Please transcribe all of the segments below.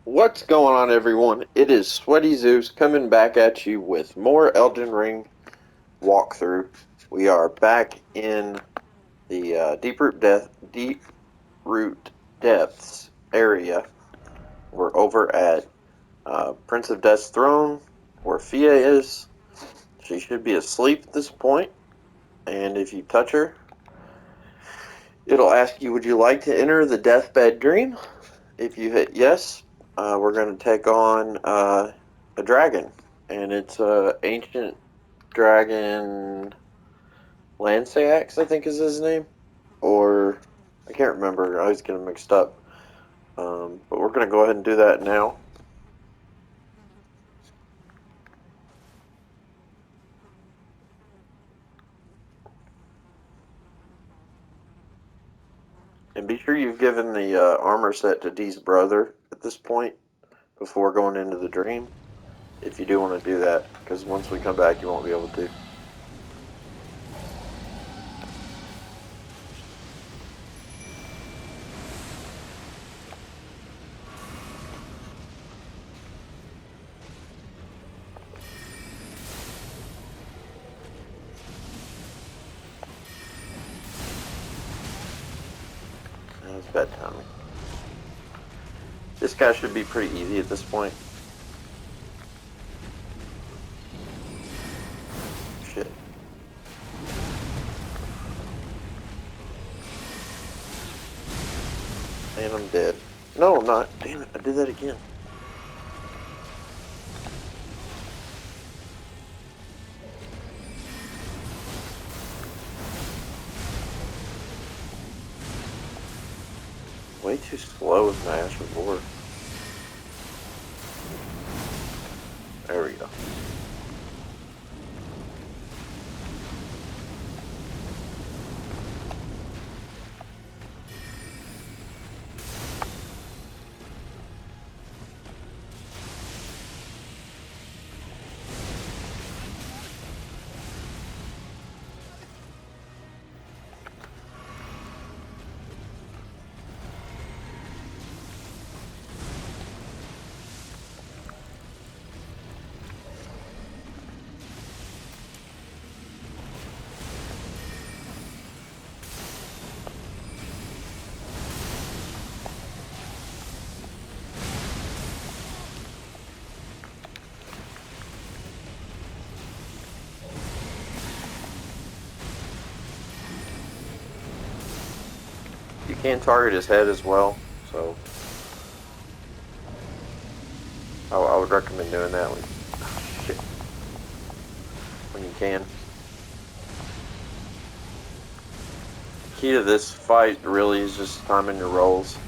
What's going on, everyone? It is Sweaty Zeus coming back at you with more Elden Ring walkthrough. We are back in the Deeproot Depths area. We're over at Prince of Death's throne, where Fia is. She should be asleep at this point, and if you touch her, it'll ask you, "Would you like to enter the deathbed dream?" If you hit yes, we're going to take on a dragon, and it's a ancient dragon Lanceax, I think is his name, or I can't remember. I always get them mixed up. But we're going to go ahead and do that now. And be sure you've given the armor set to Dee's brother at this point before going into the dream, if you do want to do that, because once we come back, you won't be able to. It's bad timing. This guy should be pretty easy at this point. Shit. And I'm dead. No, I'm not. Damn it, I did that again. Way too slow with my Asher board. There we go. You can target his head as well, so I would recommend doing that when you can. The key to this fight really is just timing your rolls.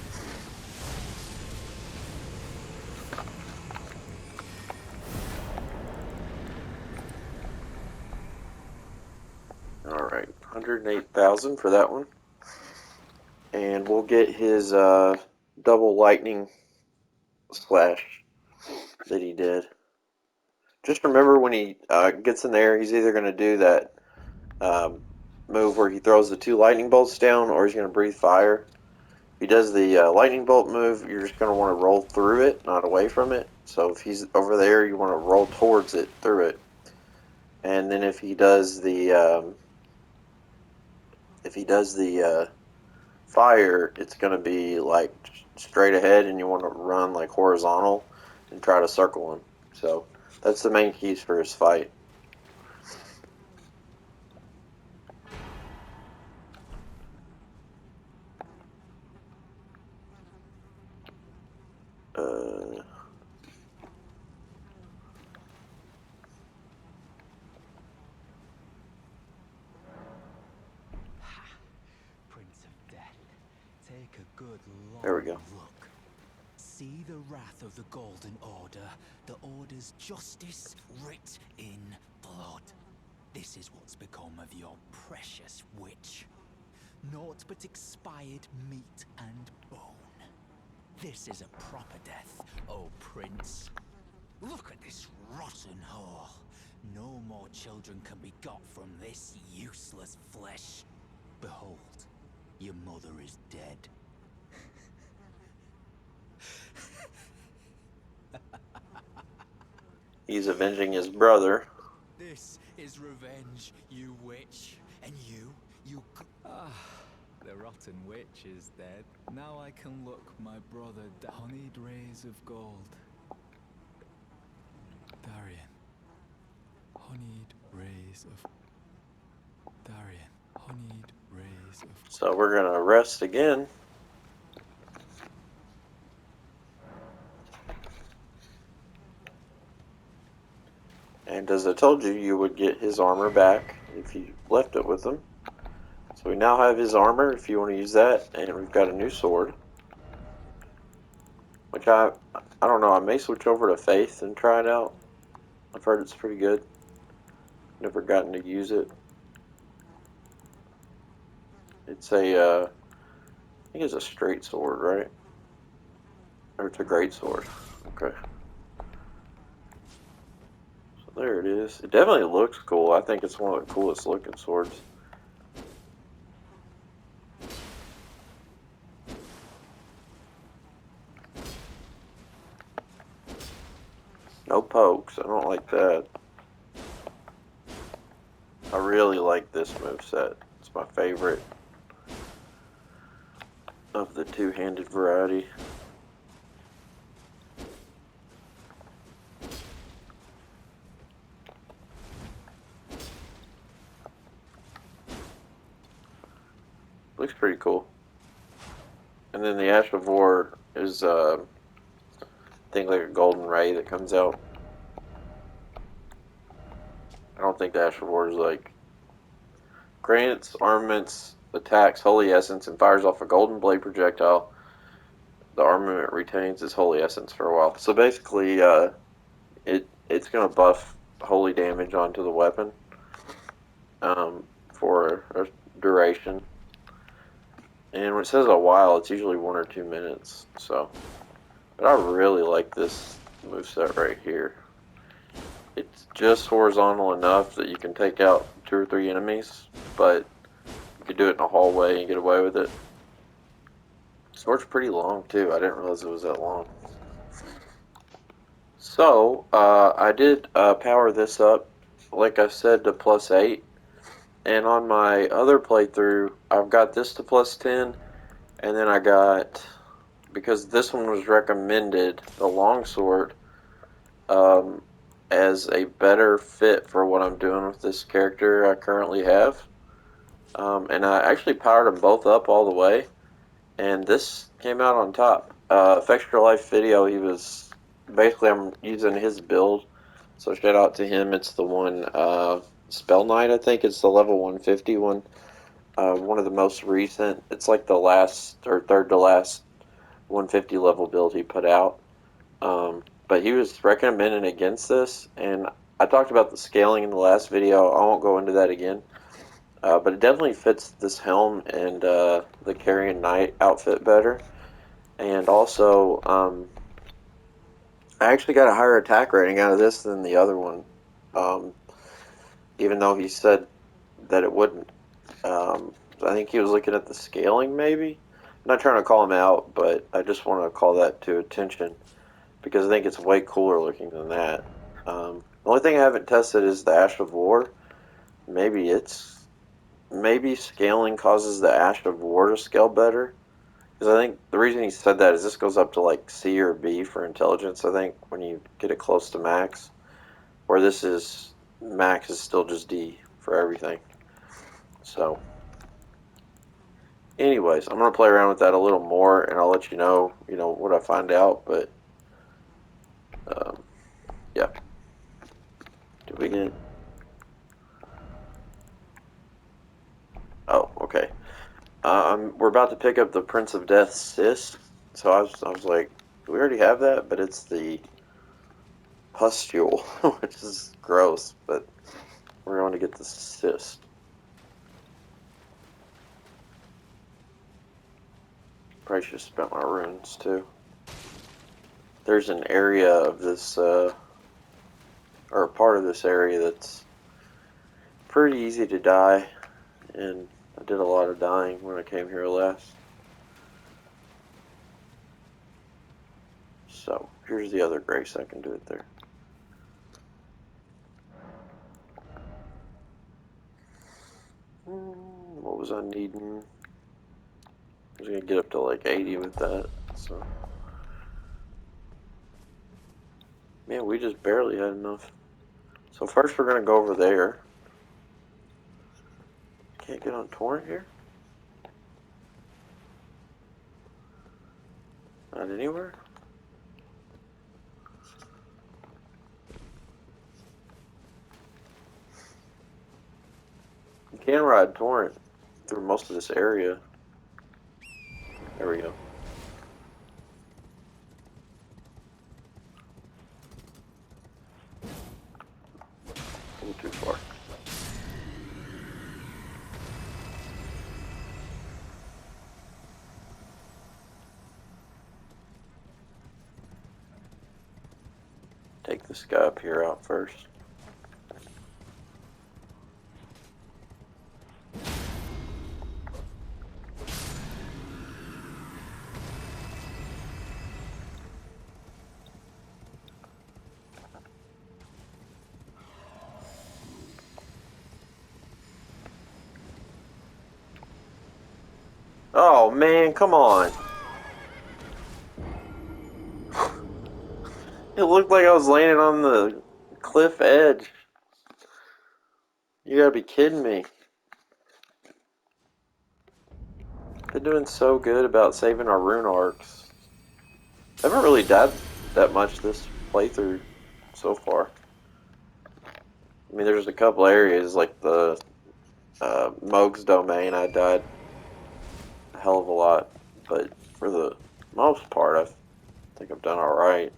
Alright, 108,000 for that one. And we'll get his double lightning slash that he did. Just remember when he gets in there, he's either going to do that move where he throws the 2 lightning bolts down, or he's going to breathe fire. If he does the lightning bolt move, you're just going to want to roll through it, not away from it. So if he's over there, you want to roll towards it, through it. And then if he does the fire, it's going to be like straight ahead, and you want to run like horizontal and try to circle him. So that's the main keys for his fight. Prince of Death, take a good There we long go. look. See the wrath of the Golden Order, the Order's justice writ in blood. This is what's become of your precious witch. Naught but expired meat and bone. This is a proper death, O Prince. Look at this rotten whore. No more children can be got from this useless flesh. Behold, your mother is dead. He's avenging his brother. This is revenge, you witch. And you the rotten witch is dead. Now I can look my brother honeyed rays of gold. Darian. Honeyed rays of... Darian. Honeyed rays of... So we're going to rest again. And as I told you, you would get his armor back if you left it with him. So we now have his armor if you want to use that, and we've got a new sword. Which I don't know, I may switch over to Faith and try it out. I've heard it's pretty good. Never gotten to use it. It's a, I think it's a straight sword, right? Or it's a great sword. Okay. So there it is. It definitely looks cool. I think it's one of the coolest looking swords. No pokes. I don't like that. I really like this moveset. It's my favorite of the two-handed variety. Looks pretty cool. And then the Ash of War is, I think, like a golden ray that comes out. I don't think the Ash of War is like grants, armaments, attacks, holy essence, and fires off a golden blade projectile. The armament retains its holy essence for a while. So basically, it's going to buff holy damage onto the weapon for a duration. And when it says a while, it's usually 1 or 2 minutes. So, but I really like this moveset right here. It's just horizontal enough that you can take out 2 or 3 enemies, but you can do it in a hallway and get away with it. Sword's pretty long too. I didn't realize it was that long. So I did power this up, like I said, to +8, and on my other playthrough, I've got this to +10, and then I got, because this one was recommended, the longsword, as a better fit for what I'm doing with this character I currently have. And I actually powered them both up all the way, and this came out on top. Extra Life Video, he was, basically I'm using his build, so shout out to him. It's the one, Spell Knight, I think. It's the level 150 one. One of the most recent. It's like the last, or third to last 150 level build he put out. But he was recommending against this, and I talked about the scaling in the last video. I won't go into that again. But it definitely fits this helm and the Carrion Knight outfit better. And also, I actually got a higher attack rating out of this than the other one. Even though he said that it wouldn't. I think he was looking at the scaling, maybe? I'm not trying to call him out, but I just want to call that to attention, because I think it's way cooler looking than that. The only thing I haven't tested is the Ash of War. Maybe scaling causes the Ash of War to scale better. Because I think the reason he said that is this goes up to like C or B for intelligence, I think, when you get it close to max. Where this is, max is still just D for everything. So, anyways, I'm going to play around with that a little more, and I'll let you know, what I find out. But, yeah. Did we get... Oh, okay. We're about to pick up the Prince of Death's cyst. So I was like, do we already have that? But it's the pustule, which is gross. But we're going to get the cyst. Probably should have spent my runes too. There's an area of this, or a part of this area that's pretty easy to die, and I did a lot of dying when I came here last. So here's the other grace, I can do it there. speeding. I was gonna get up to like 80 with that, so. Man, we just barely had enough. So first we're gonna go over there. Can't get on torrent here? Not anywhere? You can ride torrent through most of this area. There we go. A little too far. Take this guy up here out first. Oh man, come on. It looked like I was landing on the cliff edge. You gotta be kidding me. Been doing so good about saving our rune arcs. I haven't really died that much this playthrough so far. I mean, there's a couple areas like the Moog's domain. I died a hell of a lot, but for the most part, I think I've done all right.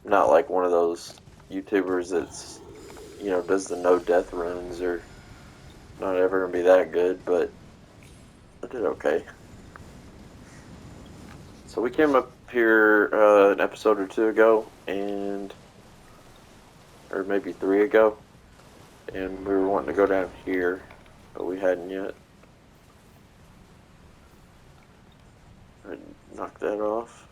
Not like one of those YouTubers that's does the no death runes, or not ever gonna be that good, but I did okay. So we came up here an episode or two ago, or maybe 3 ago, and we were wanting to go down here, but we hadn't yet. I knocked that off.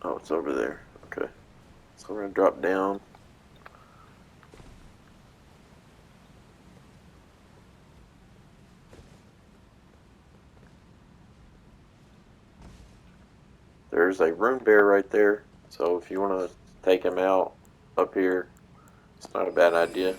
Oh, it's over there. Okay. So we're gonna drop down. There's a rune bear right there. So if you want to take him out up here, it's not a bad idea.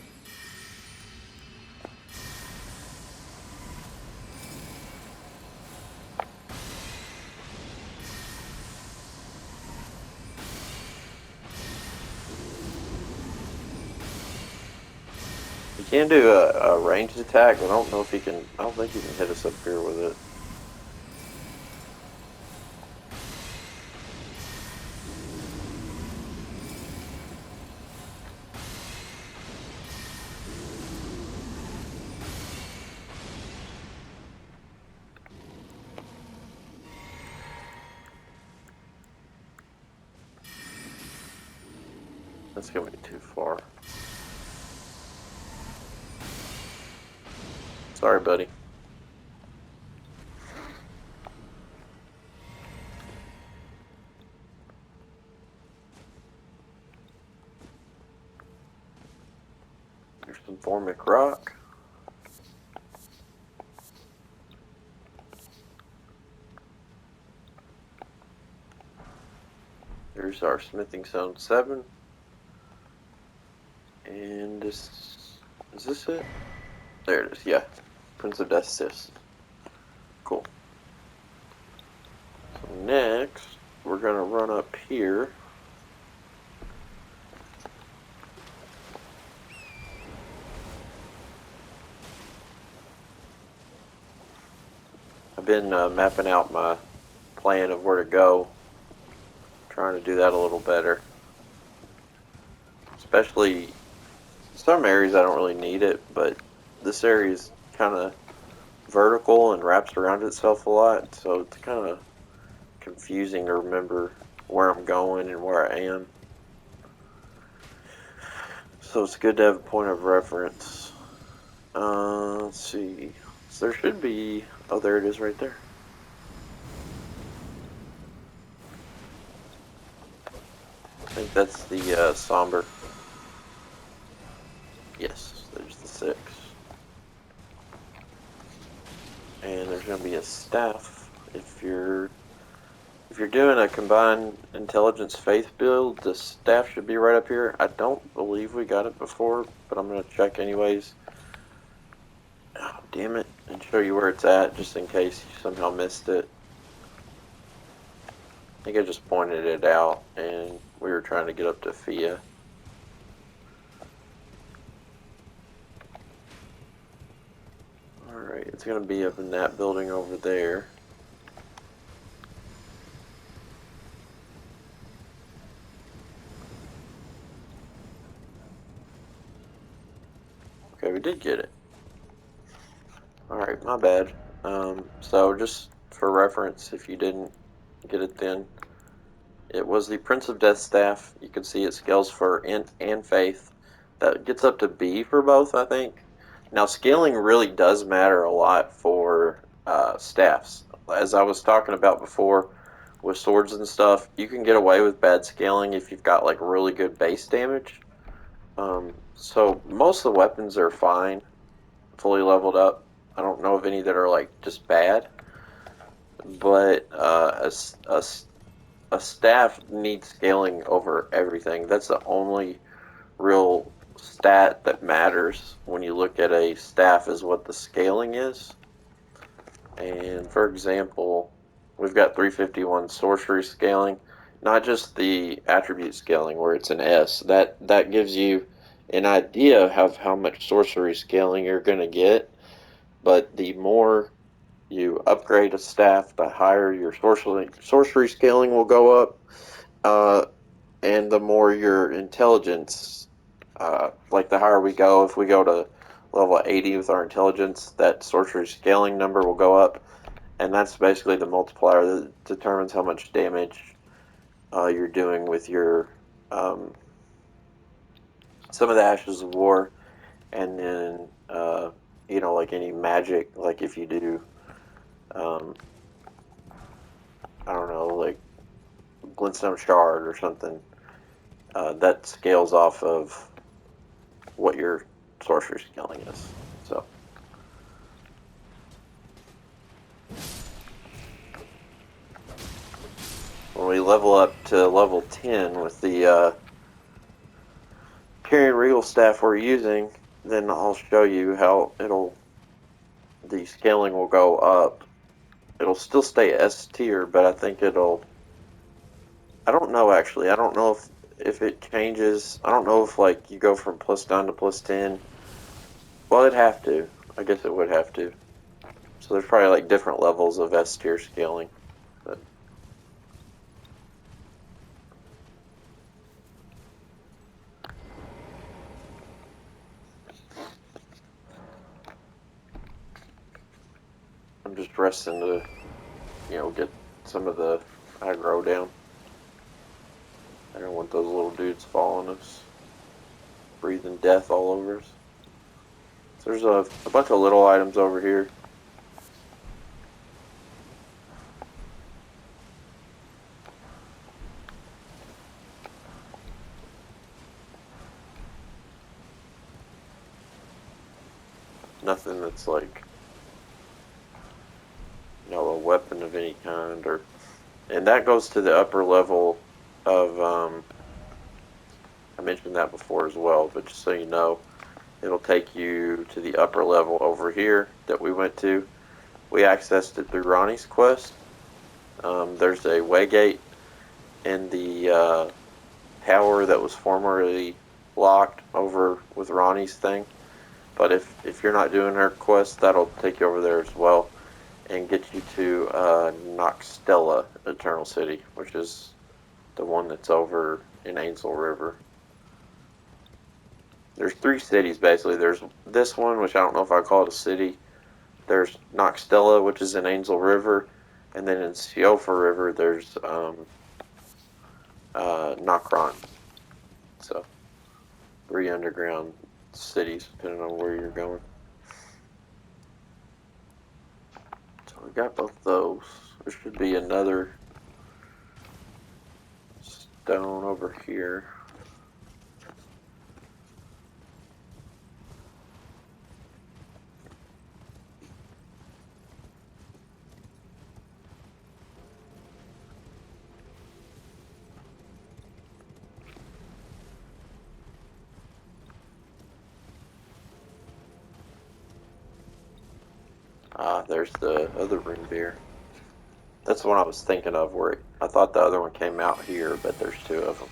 He can do a ranged attack, but I don't know if he can. I don't think he can hit us up here with it. That's gonna be too far. Sorry, buddy. There's some formic rock. There's our smithing stone 7. And this, is this it? There it is, yeah. Prince of Death Sis. Cool. So next, we're gonna run up here. I've been mapping out my plan of where to go. Trying to do that a little better. Especially some areas I don't really need it, but this area is kind of vertical and wraps around itself a lot, so it's kind of confusing to remember where I'm going and where I am. So it's good to have a point of reference. Let's see. So there should be... Oh, there it is right there. I think that's the somber. Yes, there's the 6. And there's going to be a staff. If you're doing a combined intelligence faith build, the staff should be right up here. I don't believe we got it before, but I'm going to check anyways. Oh, damn it. And show you where it's at, just in case you somehow missed it. I think I just pointed it out, and we were trying to get up to Fia. Alright, it's going to be up in that building over there. Okay, we did get it. Alright, my bad. So just for reference, if you didn't get it then, it was the Prince of Death staff. You can see it scales for Int and Faith. That gets up to B for both, I think. Now, scaling really does matter a lot for staffs. As I was talking about before, with swords and stuff, you can get away with bad scaling if you've got like really good base damage. So most of the weapons are fine, fully leveled up. I don't know of any that are like just bad, but a staff needs scaling over everything. That's the only real stat that matters when you look at a staff, is what the scaling is. And for example, we've got 351 sorcery scaling, not just the attribute scaling where it's an S. That gives you an idea of how much sorcery scaling you're going to get, but the more you upgrade a staff, the higher your sorcery scaling will go up, and the more your intelligence, like the higher we go. If we go to level 80 with our intelligence, that sorcery scaling number will go up, and that's basically the multiplier that determines how much damage you're doing with your some of the Ashes of War, and then like any magic, like if you do I don't know, like Glintstone Shard or something, that scales off of what your sorcery scaling is. So when we level up to level 10 with the Carrion Regal staff we're using, then I'll show you how the scaling will go up. It'll still stay S tier, but I think I don't know actually. I don't know if it changes. I don't know if like you go from +9 to +10. Well, it'd have to. I guess it would have to. So there's probably like different levels of S tier scaling. But I'm just resting to, get some of the aggro down. I don't want those little dudes following us, breathing death all over us. So there's a bunch of little items over here. Nothing that's like, a weapon of any kind, and that goes to the upper level of, I mentioned that before as well, but just so you know, it'll take you to the upper level over here that we went to. We accessed it through Ronnie's quest. There's a waygate in the tower that was formerly locked over with Ronnie's thing. But if you're not doing her quest, that'll take you over there as well and get you to Noxtella Eternal City, which is the one that's over in Ainsel River. There's 3 cities basically. There's this one, which I don't know if I call it a city. There's Noxtella, which is in Ainsel River, and then in Siofa River there's Nokron. So 3 underground cities, depending on where you're going. So we got both those. There should be another stone over here. there's the other room beer. That's what I was thinking of, where I thought the other one came out here, but there's two of them.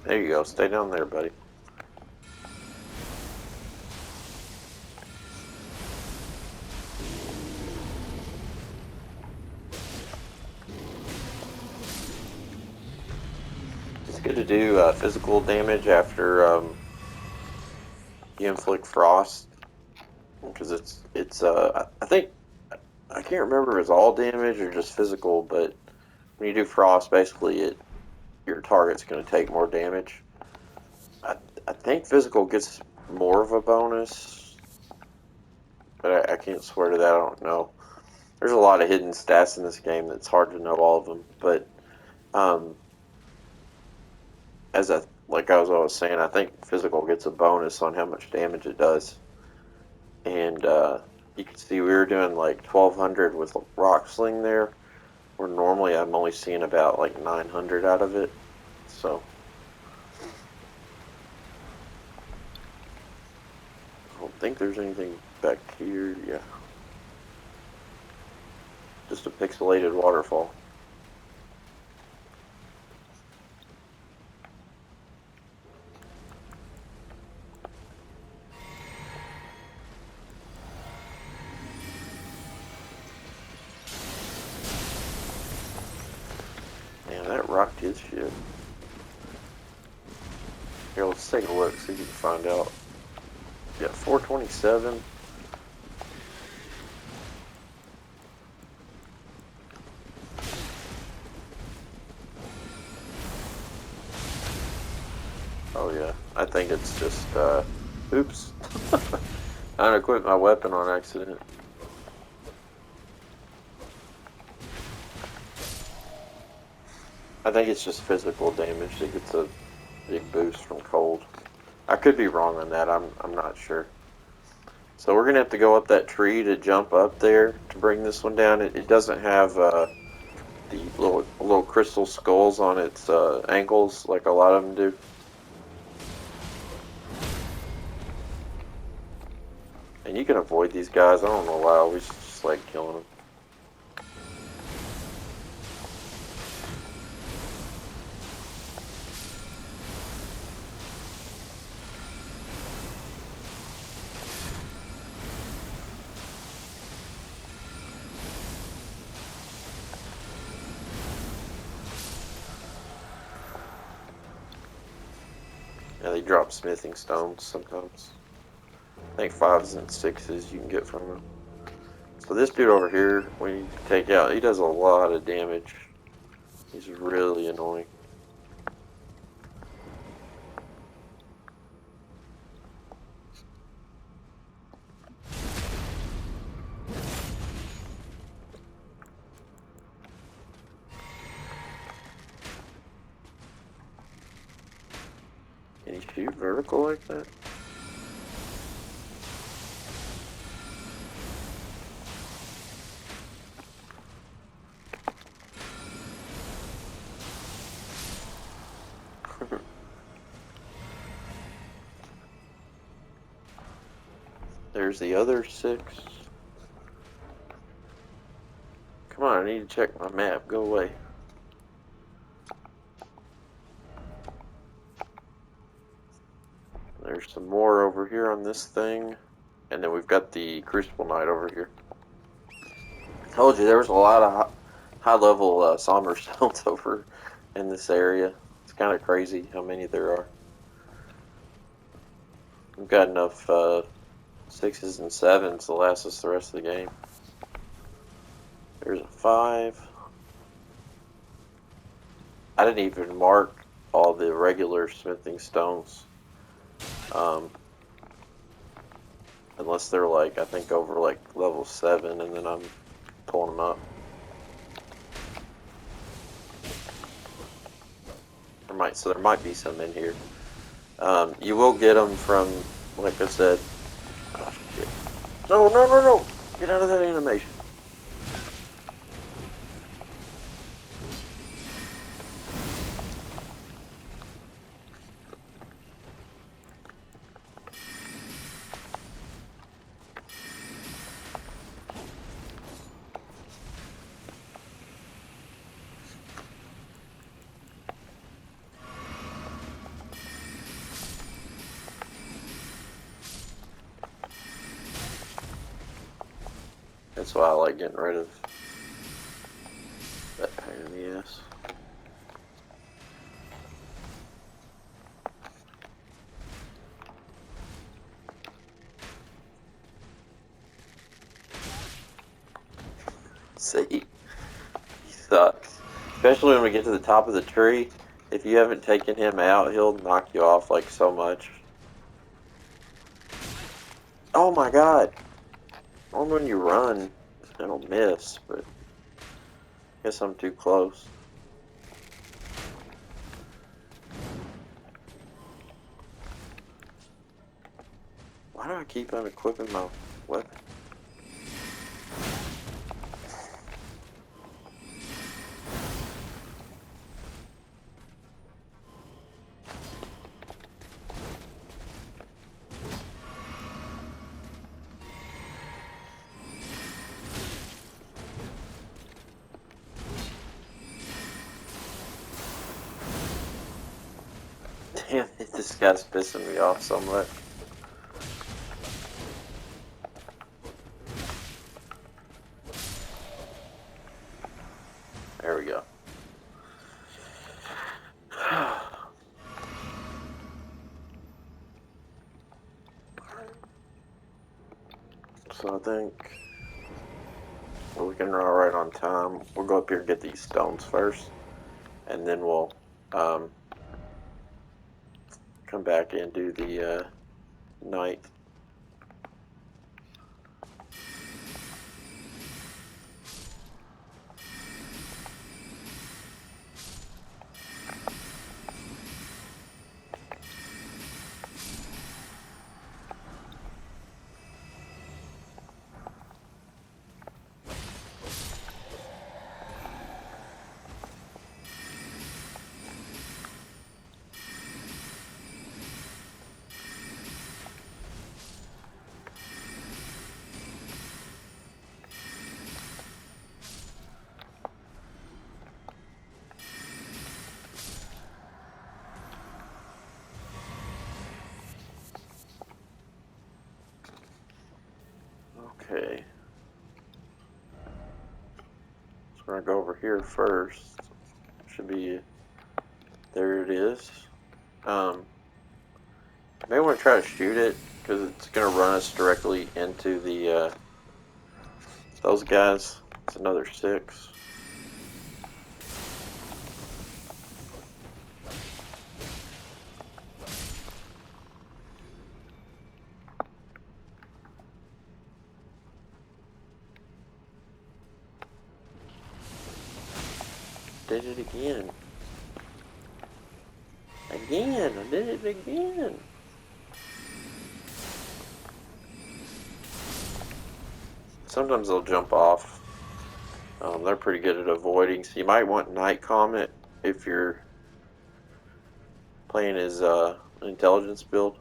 There you go. Stay down there, buddy. It's good to do physical damage after you inflict frost, because I think I can't remember if it's all damage or just physical, but when you do frost, basically your target's going to take more damage. I think physical gets more of a bonus, but I can't swear to that. I don't know. There's a lot of hidden stats in this game that's hard to know all of them, but um, like I was saying, I think physical gets a bonus on how much damage it does, and you can see we were doing like 1200 with rock sling there, where normally I'm only seeing about like 900 out of it. So I don't think there's anything back here. Yeah, just a pixelated waterfall. Man, that rocked his shit. Here, let's take a look, see if we can find out. Yeah, 427. Oh yeah, I think it's just, oops. I equipped my weapon on accident. I think it's just physical damage that gets a big boost from cold. I could be wrong on that, I'm not sure. So we're gonna have to go up that tree to jump up there to bring this one down. It doesn't have the little crystal skulls on its ankles like a lot of them do. And you can avoid these guys. I don't know why I always just like killing them. Yeah, they drop smithing stones sometimes. I think 5s and 6s you can get from them. So this dude over here, when you take out, he does a lot of damage. He's really annoying. Can you shoot vertical like that? There's the other 6. Come on, I need to check my map. Go away. There's some more over here on this thing. And then we've got the Crucible Knight over here. I told you there was a lot of high level somber stones over in this area. It's kind of crazy how many there are. We've got enough 6s and 7s to last us the rest of the game. There's a 5. I didn't even mark all the regular smithing stones. Unless they're like, I think over like level 7, and then I'm pulling them up. So there might be some in here. You will get them from, like I said. Oh, shit. No, no, no, no! Get out of that animation. That's why I like getting rid of that pain in the ass. See, he sucks. Especially when we get to the top of the tree. If you haven't taken him out, he'll knock you off like so much. Oh my god! Normally when you run, it'll miss, but I guess I'm too close. Why do I keep unequipping my weapon? Damn it, this guy's pissing me off so much. There we go. So I think we can run right on time. We'll go up here and get these stones first, and then we'll come back and do the night. Okay. So we're gonna go over here first. Should be, there it is. May want to try to shoot it because it's gonna run us directly into the those guys. It's another 6. Did it again. Again, I did it again. Sometimes they'll jump off. They're pretty good at avoiding, so you might want Night Comet if you're playing as intelligence build.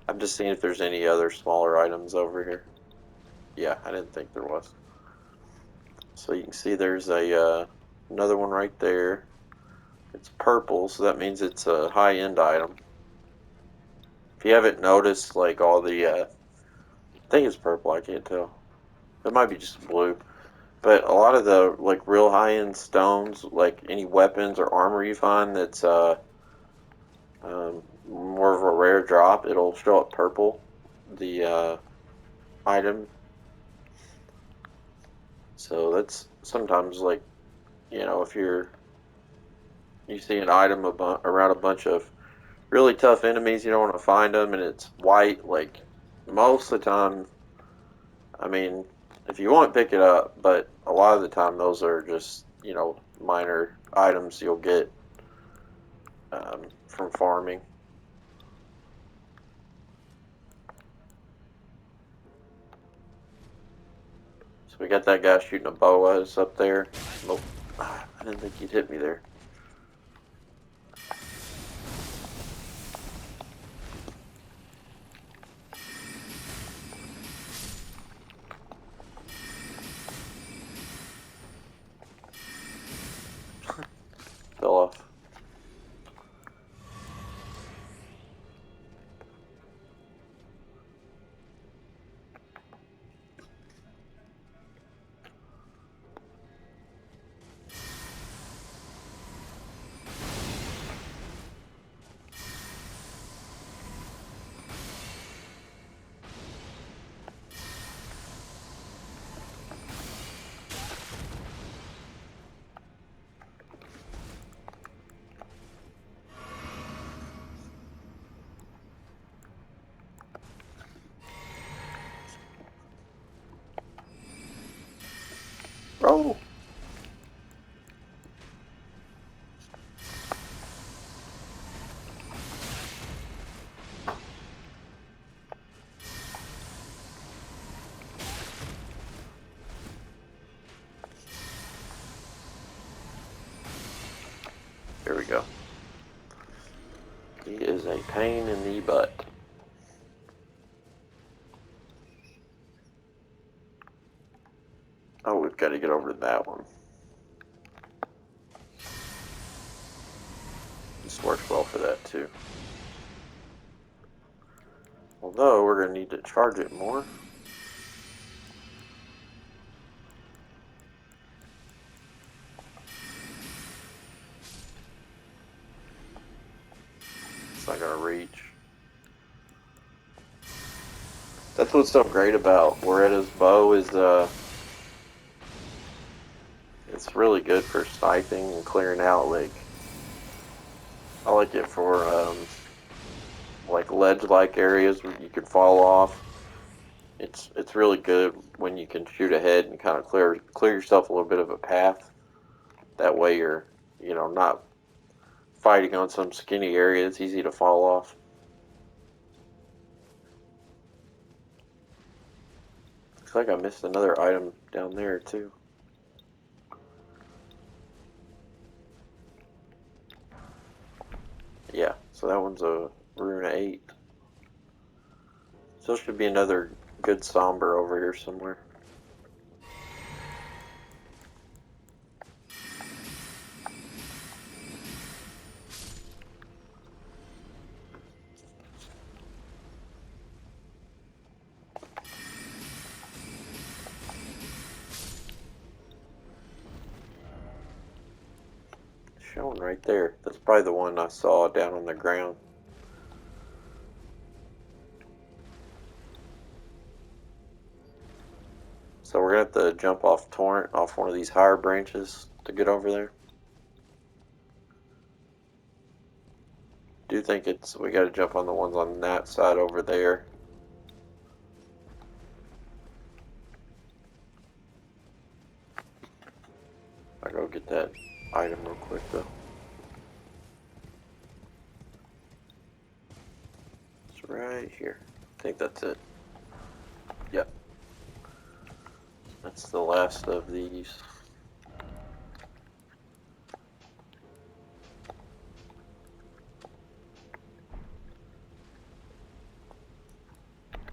I'm just seeing if there's any other smaller items over here. Yeah, I didn't think there was. So you can see there's a another one right there. It's purple, so that means it's a high-end item. If you haven't noticed, like all the, I think it's purple, I can't tell. It might be just blue. But a lot of the like real high-end stones, like any weapons or armor you find that's more of a rare drop, it'll show up purple, the item. So that's sometimes like, if you see an item around a bunch of really tough enemies, you don't want to find them, and it's white. Like most of the time, I mean, if you want, pick it up, but a lot of the time, those are just minor items you'll get from farming. So we got that guy shooting a bow at us up there. Nope. I didn't think he'd hit me there. Fell off. Oh! Here we go. He is a pain in the butt. Oh, we've got to get over to that one. This works well for that too. Although we're going to need to charge it more. It's not going to reach. That's what's so great about Loretta's bow is it's really good for sniping and clearing out. Like I like it for like ledge-like areas where you could fall off. It's really good when you can shoot ahead and kind of clear yourself a little bit of a path. That way you're not fighting on some skinny area. It's easy to fall off. Looks like I missed another item down there too. Yeah, so that one's a rune 8. So should be another good somber over here somewhere. Showing right there. That's probably the one I saw down on the ground. So we're going to have to jump off torrent, off one of these higher branches to get over there. Do think we got to jump on the ones on that side over there. I'll go get that item real quick though. It's right here. I think that's it. Yep. That's the last of these.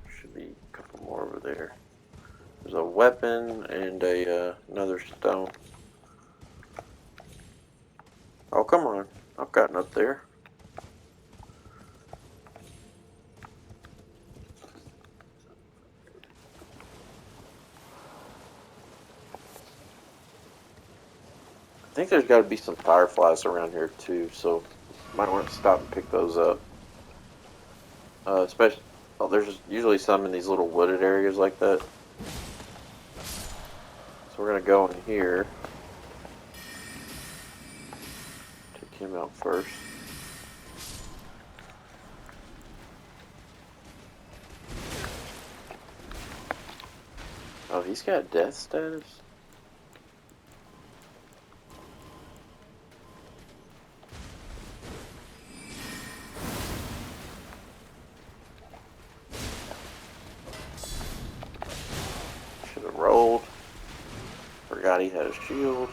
Should be a couple more over there. There's a weapon and another stone. Oh, come on. I've gotten up there. I think there's got to be some fireflies around here too, so might want to stop and pick those up. Especially, there's usually some in these little wooded areas like that. So we're gonna go in here. Take him out first. Oh, he's got death status? Should have rolled. Forgot he had a shield.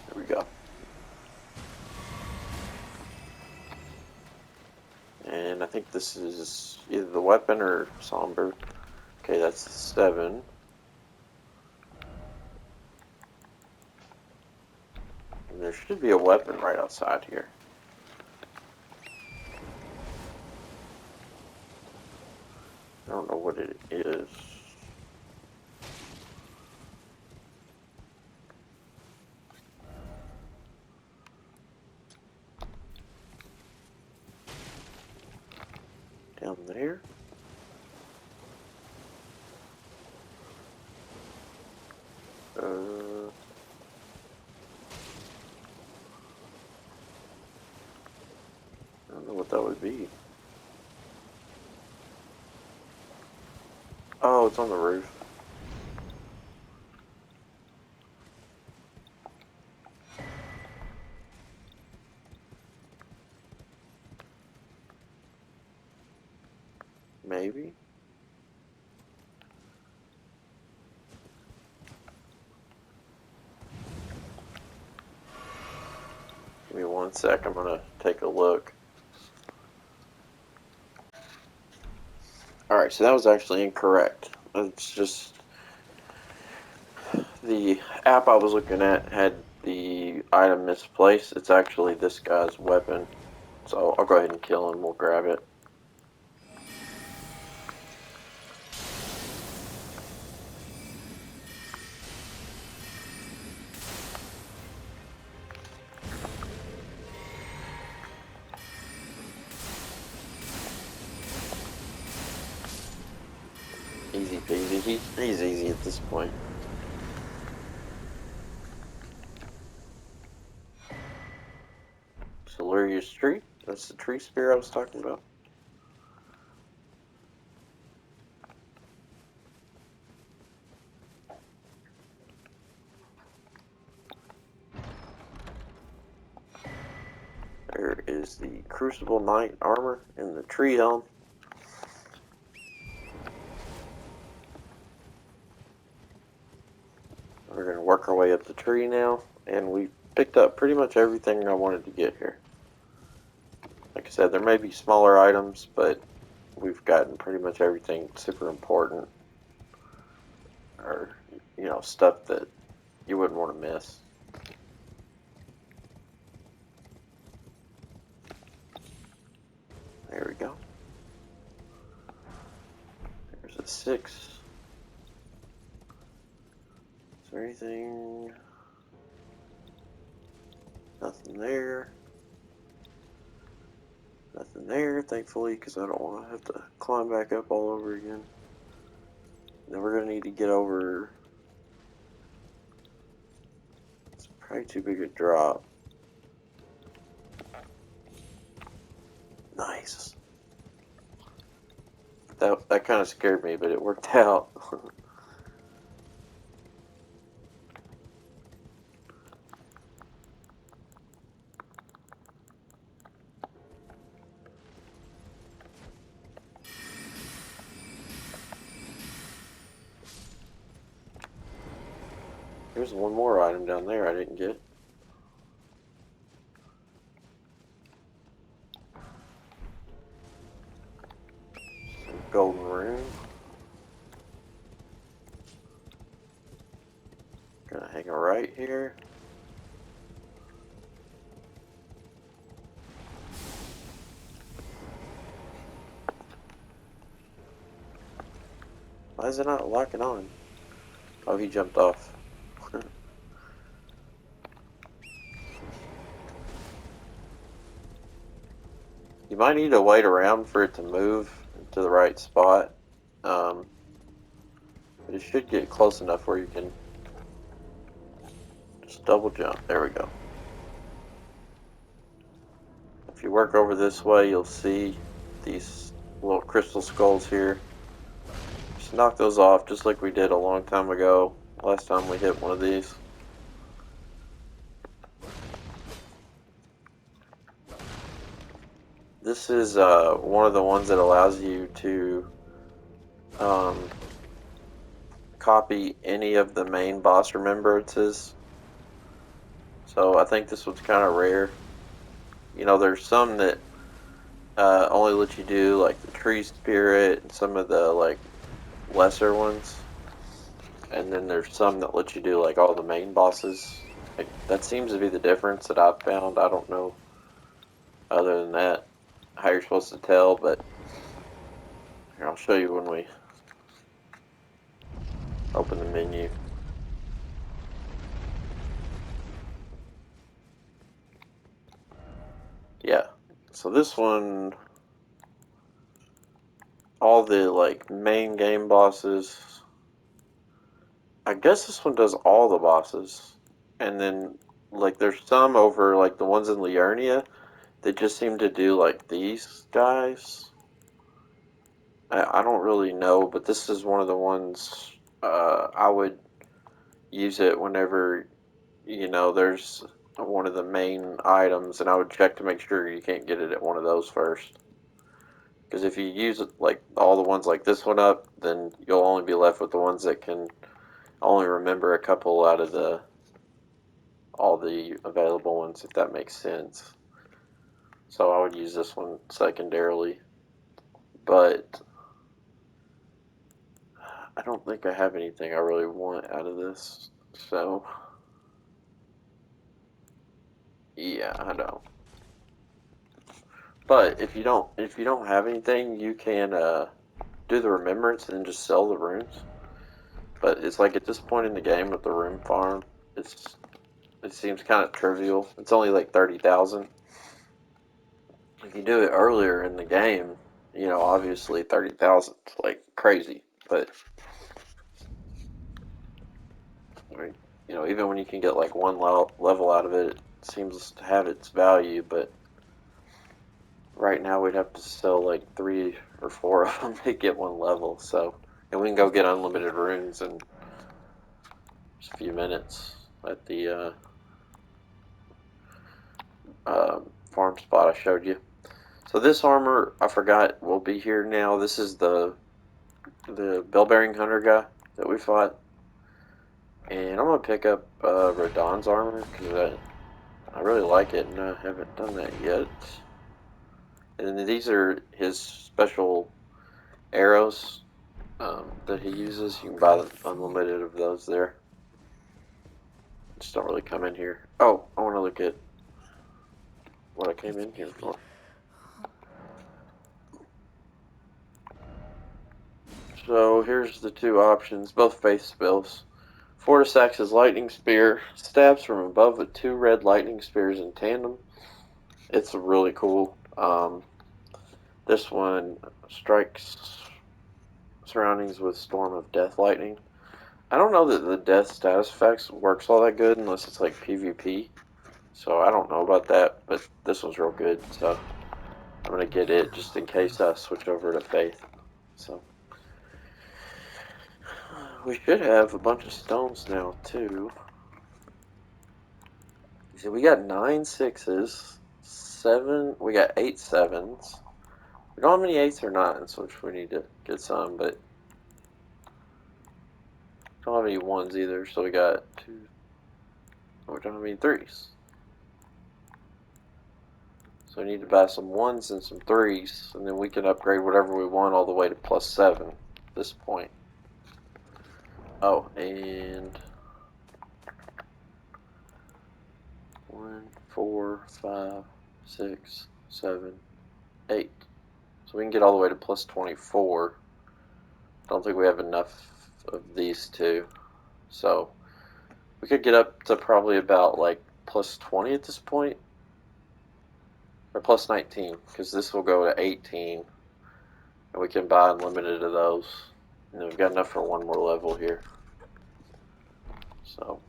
There we go. And I think this is either the weapon or Somber. Okay, that's 7. And there should be a weapon right outside here. I don't know what it is. Down there. I don't know what that would be. Oh, it's on the roof. Maybe? Give me 1 sec, I'm gonna take a look. Alright, so that was actually incorrect. It's just the app I was looking at had the item misplaced. It's actually this guy's weapon. So I'll go ahead and kill him, we'll grab it. Easy peasy. He's easy at this point. Solarius tree. That's the tree spear I was talking about. There is the Crucible Knight armor and the tree helm. We're going to work our way up the tree now, and we picked up pretty much everything I wanted to get here. Like I said, there may be smaller items, but we've gotten pretty much everything super important, or, you know, stuff that you wouldn't want to miss. There we go. There's a 6. Is there anything? Nothing there. Nothing there, thankfully, because I don't want to have to climb back up all over again. Then we're going to need to get over... It's probably too big a drop. Nice. That kind of scared me, but it worked out. There's one more item down there I didn't get. Some golden rune. Gonna hang a right here. Why is it not locking on? Oh, he jumped off. You might need to wait around for it to move to the right spot. But it should get close enough where you can double jump. There we go. If you work over this way, you'll see these little crystal skulls here. Just knock those off just like we did a long time ago. Last time we hit one of these. This is one of the ones that allows you to copy any of the main boss remembrances. So I think this one's kind of rare. You know, there's some that only let you do like the tree spirit and some of the like lesser ones, and then there's some that let you do like all the main bosses. Like, that seems to be the difference that I've found. I don't know other than that how you're supposed to tell, but here, I'll show you when we open the menu. Yeah, so this one, all the like main game bosses, I guess this one does all the bosses, and then like there's some over like the ones in Liurnia that just seem to do like these guys. I don't really know, but this is one of the ones I would use it whenever, you know, there's one of the main items, and I would check to make sure you can't get it at one of those first. Because if you use like all the ones like this one up, then you'll only be left with the ones that can only remember a couple out of the all the available ones, if that makes sense. So I would use this one secondarily, but I don't think I have anything I really want out of this. So yeah, I don't. But if you don't have anything, you can do the remembrance and then just sell the runes. But it's like at this point in the game with the rune farm, it seems kind of trivial. It's only like 30,000. If you do it earlier in the game, you know, obviously 30,000 is like crazy. But I mean, you know, even when you can get like one level out of it, it seems to have its value. But right now we'd have to sell like 3 or 4 of them to get one level. So, and we can go get unlimited runes in just a few minutes at the farm spot I showed you. So this armor, I forgot, will be here now. This is the bell-bearing hunter guy that we fought. And I'm going to pick up Radon's armor because I really like it and I haven't done that yet. And then these are his special arrows that he uses. You can buy unlimited of those there. Just don't really come in here. Oh, I want to look at what I came in here for. So here's the two options, both faith spells. Fortissax's lightning spear stabs from above with 2 red lightning spears in tandem. It's really cool. This one strikes surroundings with storm of death lightning. I don't know that the death status effects works all that good unless it's like PvP. So I don't know about that, but this one's real good. So I'm gonna get it just in case I switch over to faith. So we should have a bunch of stones now too. See, we got 9 6s, 7. We got 8 7s. We don't have any 8s or 9s, which we need to get some, but don't have any 1s either. So we got 2. We don't have any 3s. So we need to buy some 1s and some 3s, and then we can upgrade whatever we want all the way to +7 at this point. Oh, and 1, 4, 5, 6, 7, 8. So we can get all the way to +24. I don't think we have enough of these two. So we could get up to probably about like +20 at this point. Or +19, because this will go to 18. And we can buy unlimited of those. And we've got enough for one more level here. So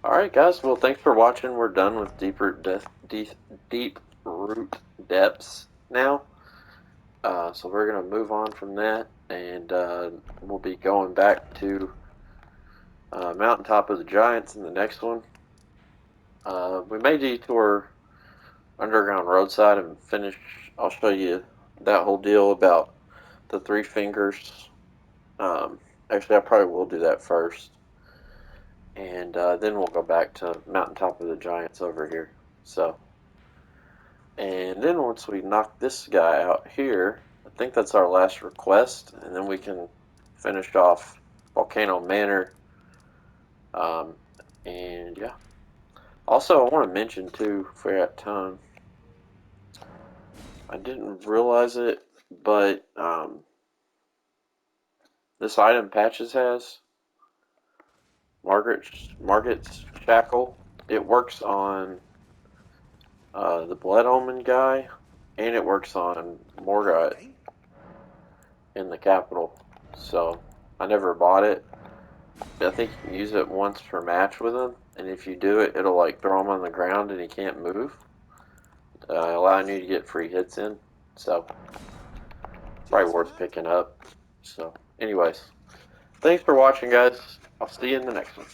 Alright guys, well thanks for watching. We're done with Deeproot Depths now. So we're going to move on from that, and we'll be going back to Mountaintop of the Giants in the next one. We may detour Underground Roadside and finish. I'll show you that whole deal about the three fingers. Actually, I probably will do that first, and then we'll go back to Mountaintop of the Giants over here. So, and then once we knock this guy out here, I think that's our last request, and then we can finish off Volcano Manor. And yeah. Also, I want to mention too, if we're at time, I didn't realize it, but this item Patches has, Margaret's Shackle, it works on the Blood Omen guy, and it works on Morgoth in the capital. So I never bought it. I think you can use it once per match with him, and if you do it, it'll like throw him on the ground and he can't move, allowing you to get free hits in. So probably worth picking up. So, anyways, thanks for watching, guys. I'll see you in the next one.